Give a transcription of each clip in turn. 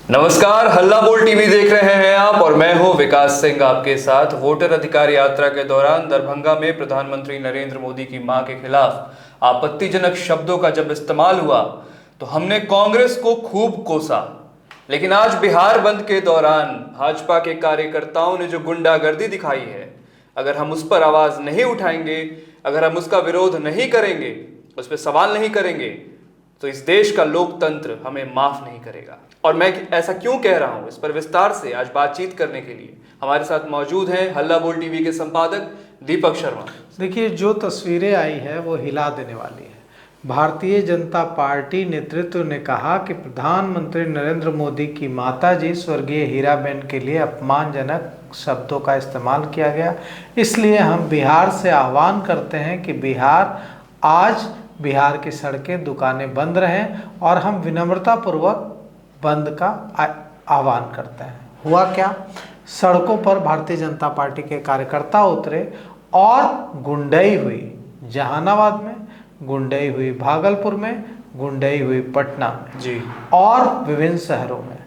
नमस्कार, हल्ला बोल टीवी देख रहे हैं आप और मैं हूं विकास सिंह आपके साथ। वोटर अधिकार यात्रा के दौरान दरभंगा में प्रधानमंत्री नरेंद्र मोदी की मां के खिलाफ आपत्तिजनक शब्दों का जब इस्तेमाल हुआ तो हमने कांग्रेस को खूब कोसा। लेकिन आज बिहार बंद के दौरान भाजपा के कार्यकर्ताओं ने जो गुंडागर्दी दिखाई है, अगर हम उस पर आवाज नहीं उठाएंगे, अगर हम उसका विरोध नहीं करेंगे, उस पर सवाल नहीं करेंगे, तो इस देश का लोकतंत्र हमें माफ नहीं करेगा। और मैं ऐसा क्यों कह रहा हूं, इस पर विस्तार से आज बातचीत करने के लिए हमारे साथ मौजूद हैं हल्ला बोल टीवी के संपादक दीपक शर्मा। देखिए, जो तस्वीरें आई है वो हिला देने वाली है। भारतीय जनता पार्टी नेतृत्व ने कहा कि प्रधानमंत्री नरेंद्र मोदी की माताजी स्वर्गीय हीराबेन के लिए अपमानजनक शब्दों का इस्तेमाल किया गया। इसलिए हम बिहार से आह्वान करते हैं कि बिहार की सड़कें, दुकानें बंद रहें और हम विनम्रतापूर्वक बंद का आह्वान करते हैं। हुआ क्या, सड़कों पर भारतीय जनता पार्टी के कार्यकर्ता उतरे और गुंडई हुई। जहानाबाद में गुंडई हुई, भागलपुर में गुंडई हुई, पटना में जी, और विभिन्न शहरों में।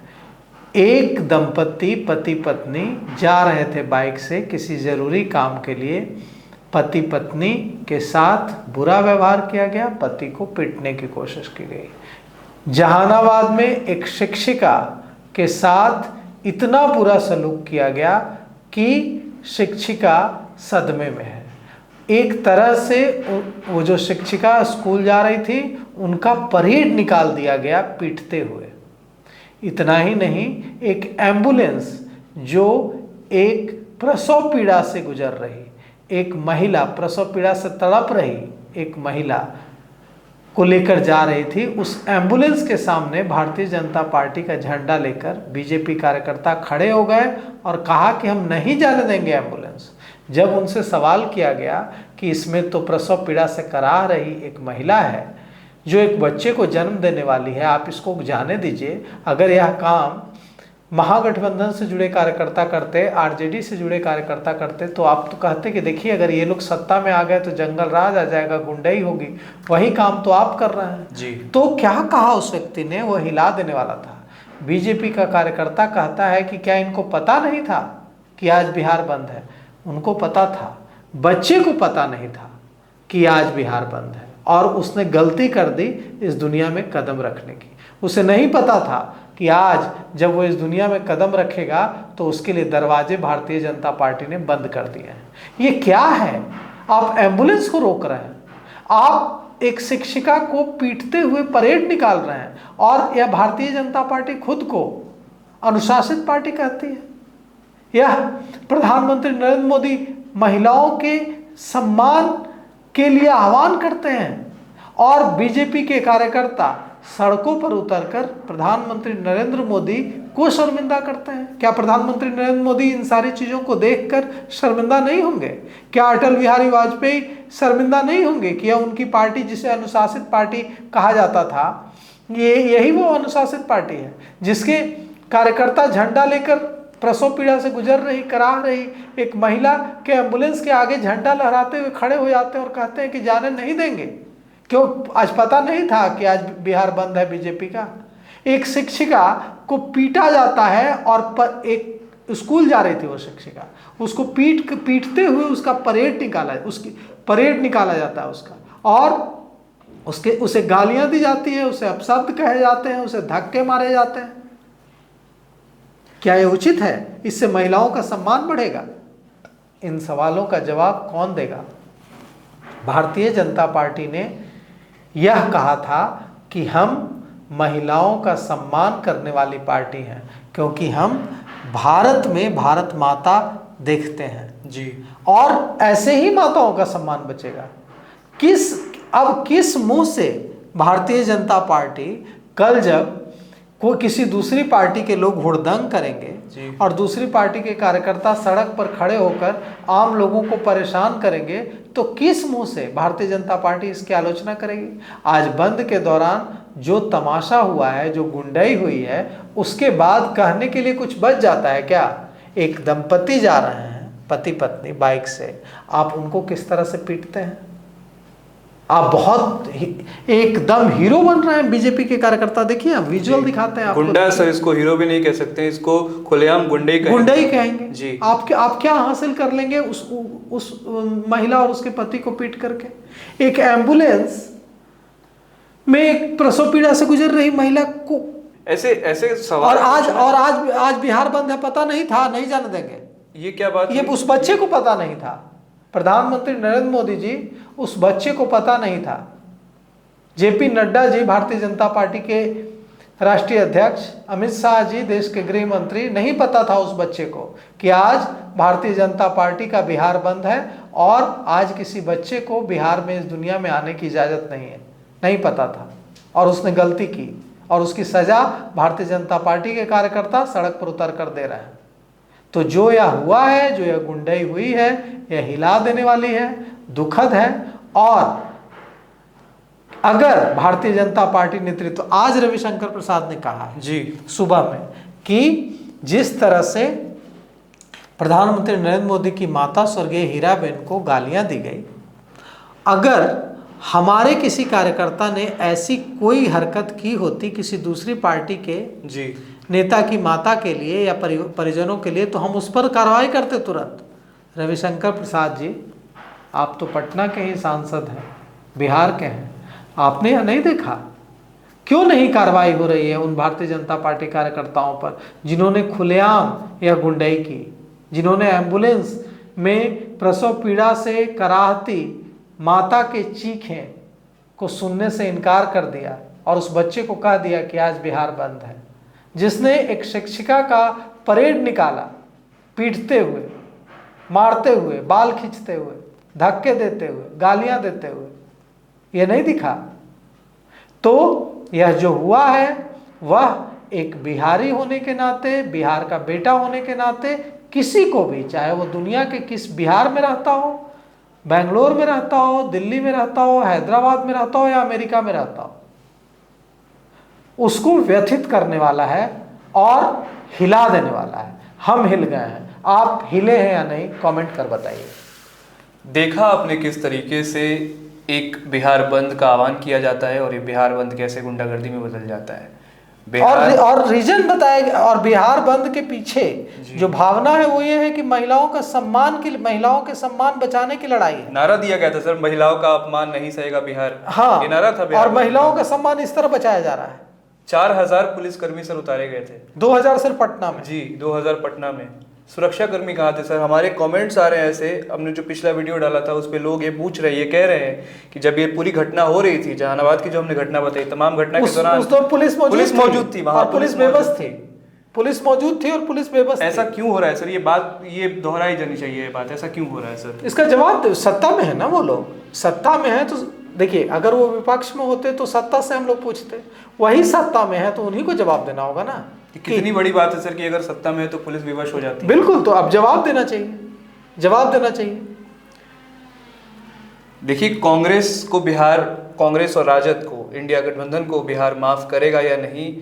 एक दंपति पति पत्नी जा रहे थे बाइक से किसी ज़रूरी काम के लिए। पति पत्नी के साथ बुरा व्यवहार किया गया, पति को पीटने की कोशिश की गई। जहानाबाद में एक शिक्षिका के साथ इतना बुरा सलूक किया गया कि शिक्षिका सदमे में है। एक तरह से वो जो शिक्षिका स्कूल जा रही थी, उनका परेड निकाल दिया गया पीटते हुए। इतना ही नहीं, एक एम्बुलेंस जो एक प्रसव पीड़ा से गुजर रही, एक महिला प्रसव पीड़ा से तड़प रही एक महिला को लेकर जा रही थी, उस एम्बुलेंस के सामने भारतीय जनता पार्टी का झंडा लेकर बीजेपी कार्यकर्ता खड़े हो गए और कहा कि हम नहीं जाने देंगे एम्बुलेंस। जब उनसे सवाल किया गया कि इसमें तो प्रसव पीड़ा से कराह रही एक महिला है जो एक बच्चे को जन्म देने वाली है, आप इसको जाने दीजिए। अगर यह काम महागठबंधन से जुड़े कार्यकर्ता करते, आरजेडी से जुड़े कार्यकर्ता करते, तो आप तो कहते कि देखिए अगर ये लोग सत्ता में आ गए तो जंगल राज आ जाएगा, गुंडई होगी। वही काम तो आप कर रहे हैं जी। तो क्या कहा उस व्यक्ति ने, वो हिला देने वाला था। बीजेपी का कार्यकर्ता कहता है कि क्या इनको पता नहीं था कि आज बिहार बंद है? उनको पता था, बच्चे को पता नहीं था कि आज बिहार बंद है, और उसने गलती कर दी इस दुनिया में कदम रखने की। उसे नहीं पता था कि आज जब वो इस दुनिया में कदम रखेगा तो उसके लिए दरवाजे भारतीय जनता पार्टी ने बंद कर दिए हैं। ये क्या है? आप एम्बुलेंस को रोक रहे हैं, आप एक शिक्षिका को पीटते हुए परेड निकाल रहे हैं, और यह भारतीय जनता पार्टी खुद को अनुशासित पार्टी कहती है। यह प्रधानमंत्री नरेंद्र मोदी महिलाओं के सम्मान के लिए आह्वान करते हैं, और बीजेपी के कार्यकर्ता सड़कों पर उतरकर प्रधानमंत्री नरेंद्र मोदी को शर्मिंदा करते हैं। क्या प्रधानमंत्री नरेंद्र मोदी इन सारी चीज़ों को देखकर शर्मिंदा नहीं होंगे? क्या अटल बिहारी वाजपेयी शर्मिंदा नहीं होंगे कि यह उनकी पार्टी, जिसे अनुशासित पार्टी कहा जाता था, यही वो अनुशासित पार्टी है जिसके कार्यकर्ता झंडा लेकर प्रसव पीड़ा से गुजर रही, कराह रही एक महिला के एम्बुलेंस के आगे झंडा लहराते हुए खड़े हो जाते हैं और कहते हैं कि जाने नहीं देंगे। क्यों? आज पता नहीं था कि आज बिहार बंद है बीजेपी का? एक शिक्षिका को पीटा जाता है, और एक स्कूल जा रही थी वो शिक्षिका, उसको पीटते हुए उसका परेड निकाला जाता है उसका, और उसे गालियां दी जाती है, उसे अपशब्द कहे जाते हैं, उसे धक्के मारे जाते हैं। क्या ये उचित है? इससे महिलाओं का सम्मान बढ़ेगा? इन सवालों का जवाब कौन देगा? भारतीय जनता पार्टी ने यह कहा था कि हम महिलाओं का सम्मान करने वाली पार्टी हैं, क्योंकि हम भारत में भारत माता देखते हैं जी, और ऐसे ही माताओं का सम्मान बचेगा। किस मुंह से भारतीय जनता पार्टी कल जब कोई किसी दूसरी पार्टी के लोग हुड़दंग करेंगे और दूसरी पार्टी के कार्यकर्ता सड़क पर खड़े होकर आम लोगों को परेशान करेंगे, तो किस मुंह से भारतीय जनता पार्टी इसकी आलोचना करेगी? आज बंद के दौरान जो तमाशा हुआ है, जो गुंडई हुई है, उसके बाद कहने के लिए कुछ बच जाता है क्या? एक दंपति जा रहे हैं, पति पत्नी बाइक से, आप उनको किस तरह से पीटते हैं? आप बहुत एकदम हीरो बन रहे हैं बीजेपी के कार्यकर्ता। देखिए आप विजुअल दिखाते हैं आपको। गुंडा सर, इसको हीरो भी नहीं कह सकते, इसको खुलेआम गुंडे ही कहेंगे। गुंडा ही कहेंगे जी। आप क्या हासिल कर लेंगे उस महिला और उसके पति को पीट करके। एक एम्बुलेंस में एक प्रसव पीड़ा से गुजर रही महिला को ऐसे सवाल। और आज बिहार बंद है, पता नहीं था, नहीं जाने देंगे। ये क्या बात? ये उस बच्चे को पता नहीं था। प्रधानमंत्री नरेंद्र मोदी जी, उस बच्चे को पता नहीं था। जेपी नड्डा जी, भारतीय जनता पार्टी के राष्ट्रीय अध्यक्ष, अमित शाह जी, देश के गृह मंत्री, नहीं पता था उस बच्चे को कि आज भारतीय जनता पार्टी का बिहार बंद है और आज किसी बच्चे को बिहार में इस दुनिया में आने की इजाजत नहीं है। नहीं पता था और उसने गलती की और उसकी सजा भारतीय जनता पार्टी के कार्यकर्ता सड़क पर उतर कर दे रहे हैं। तो जो यह हुआ है, जो यह गुंडाई हुई है, यह हिला देने वाली है, दुखद है। और अगर भारतीय जनता पार्टी नेतृत्व, आज रविशंकर प्रसाद ने कहा है जी सुबह में कि जिस तरह से प्रधानमंत्री नरेंद्र मोदी की माता स्वर्गीय हीराबेन को गालियां दी गई, अगर हमारे किसी कार्यकर्ता ने ऐसी कोई हरकत की होती किसी दूसरी पार्टी के जी नेता की माता के लिए या परिजनों के लिए, तो हम उस पर कार्रवाई करते तुरंत। रविशंकर प्रसाद जी, आप तो पटना के ही सांसद हैं, बिहार के हैं, आपने यह नहीं देखा? क्यों नहीं कार्रवाई हो रही है उन भारतीय जनता पार्टी कार्यकर्ताओं पर जिन्होंने खुलेआम यह गुंडाई की, जिन्होंने एम्बुलेंस में प्रसव पीड़ा से कराहती माता के चीखें को सुनने से इनकार कर दिया और उस बच्चे को कह दिया कि आज बिहार बंद है, जिसने एक शिक्षिका का परेड निकाला, पीटते हुए, मारते हुए, बाल खींचते हुए, धक्के देते हुए, गालियां देते हुए, यह नहीं दिखा? तो यह जो हुआ है वह एक बिहारी होने के नाते, बिहार का बेटा होने के नाते, किसी को भी, चाहे वो दुनिया के किस, बिहार में रहता हो, बेंगलोर में रहता हो, दिल्ली में रहता हो, हैदराबाद में रहता हो या अमेरिका में रहता हो, उसको व्यथित करने वाला है और हिला देने वाला है। हम हिल गए हैं, आप हिले हैं या नहीं, कमेंट कर बताइए। देखा आपने किस तरीके से एक बिहार बंद का आह्वान किया जाता है और ये बिहार बंद कैसे गुंडागर्दी में बदल जाता है। और रीजन बताया। और बिहार बंद के पीछे जो भावना है वो ये है कि महिलाओं का सम्मान की, महिलाओं के सम्मान बचाने की लड़ाई है। नारा दिया गया था सर, महिलाओं का अपमान नहीं सहेगा बिहार। हाँ, ये नारा था बिहार। और महिलाओं का सम्मान इस तरह बचाया जा रहा है। 4000 पुलिसकर्मी सर उतारे गए थे 2000 सिर्फ पटना में। जी 2000 पटना में। सुरक्षा कर्मी कहाँ थे सर? हमारे कमेंट्स आ रहे हैं ऐसे, हमने जो पिछला वीडियो डाला था उस पे लोग ये पूछ रहे हैं, ये कह रहे हैं कि जब ये पूरी घटना हो रही थी, जहानाबाद की जो हमने घटना बताई, तमाम घटना के दौरान तो पुलिस मौजूद थी वहां, पुलिस बेबस थी, पुलिस मौजूद थी और पुलिस बेबस। ऐसा क्यों हो रहा है सर? ये बात ये दोहराई जानी चाहिए, ये बात ऐसा क्यों हो रहा है सर? इसका जवाब सत्ता में है ना, वो लोग सत्ता में है। तो देखिए, अगर वो विपक्ष में होते तो सत्ता से हम लोग पूछते, वही सत्ता में है तो उन्हीं को जवाब देना होगा ना। कितनी बड़ी बात है सर कि अगर सत्ता में है तो पुलिस विवश हो जाती है। बिल्कुल, तो अब जवाब देना चाहिए, जवाब देना चाहिए। देखिए, कांग्रेस और राजद को, इंडिया गठबंधन को बिहार माफ करेगा या नहीं,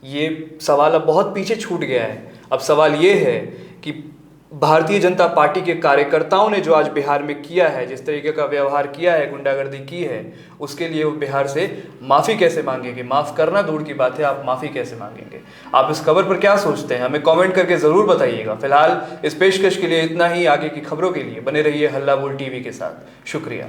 ये सवाल अब बहुत पीछे छूट गया है। अब सवाल ये है कि भारतीय जनता पार्टी के कार्यकर्ताओं ने जो आज बिहार में किया है, जिस तरीके का व्यवहार किया है, गुंडागर्दी की है, उसके लिए वो बिहार से माफ़ी कैसे मांगेंगे? माफ़ करना दूर की बात है, आप माफ़ी कैसे मांगेंगे? आप इस खबर पर क्या सोचते हैं? हमें कमेंट करके ज़रूर बताइएगा। फिलहाल इस पेशकश के लिए इतना ही। आगे की खबरों के लिए बने रहिए हल्ला बोल टीवी के साथ। शुक्रिया।